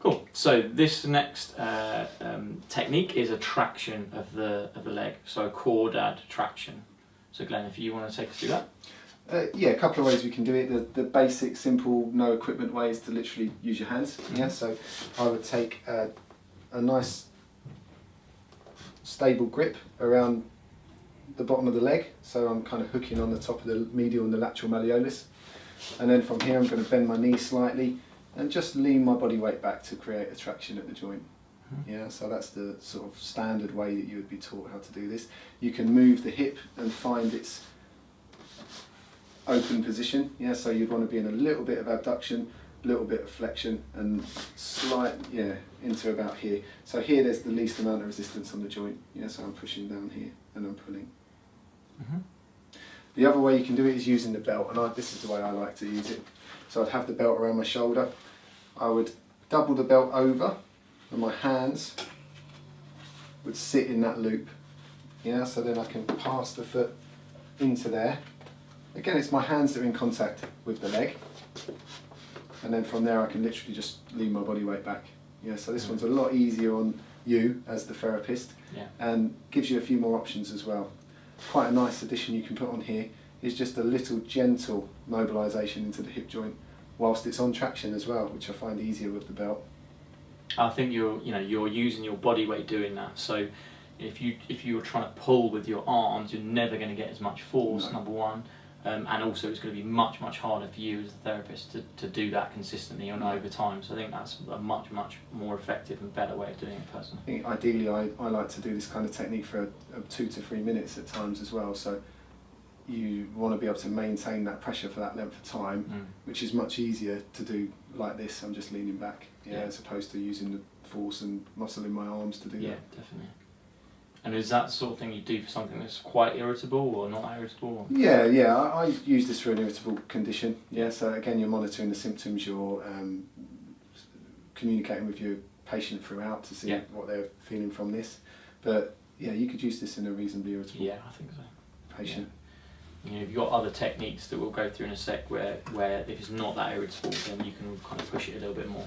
Cool. So this next technique is a traction of the leg, so caudad traction. So Glenn, if you want to take us through that. Yeah, a couple of ways we can do it. The basic, simple, no equipment way is to literally use your hands. Yeah, so I would take a nice stable grip around the bottom of the leg, so I'm kind of hooking on the top of the medial and the lateral malleolus, and then from here I'm going to bend my knee slightly and just lean my body weight back to create a traction at the joint. Yeah, so that's the sort of standard way that you would be taught how to do this. You can move the hip and find its open position. Yeah, so you'd want to be in a little bit of abduction, a little bit of flexion, and slight, into about here. So here there's the least amount of resistance on the joint. Yeah, so I'm pushing down here and I'm pulling. The other way you can do it is using the belt, and this is the way I like to use it. So I'd have the belt around my shoulder, I would double the belt over, and my hands would sit in that loop. Yeah, so then I can pass the foot into there. Again, it's my hands that are in contact with the leg, and then from there I can literally just lean my body weight back. Yeah, so this one's a lot easier on you as the therapist, and gives you a few more options as well. Quite a nice addition you can put on here is just a little gentle mobilisation into the hip joint whilst it's on traction as well, which I find easier with the belt. I think you're using your body weight doing that. So if you're trying to pull with your arms, you're never going to get as much force. Number one. And also it's going to be much harder for you as a therapist to do that consistently and over time. So I think that's a much more effective and better way of doing it personally. I think ideally I like to do this kind of technique for 2 to 3 minutes at times as well. So you want to be able to maintain that pressure for that length of time, which is much easier to do like this. I'm just leaning back, as opposed to using the force and muscle in my arms to do that. Yeah, definitely. And is that the sort of thing you do for something that's quite irritable or not irritable? Yeah, I use this for an irritable condition. Yeah, so again, you're monitoring the symptoms, you're communicating with your patient throughout to see what they're feeling from this. But yeah, you could use this in a reasonably irritable I think so. patient. You know, you've got other techniques that we'll go through in a sec where if it's not that irritable, then you can kind of push it a little bit more.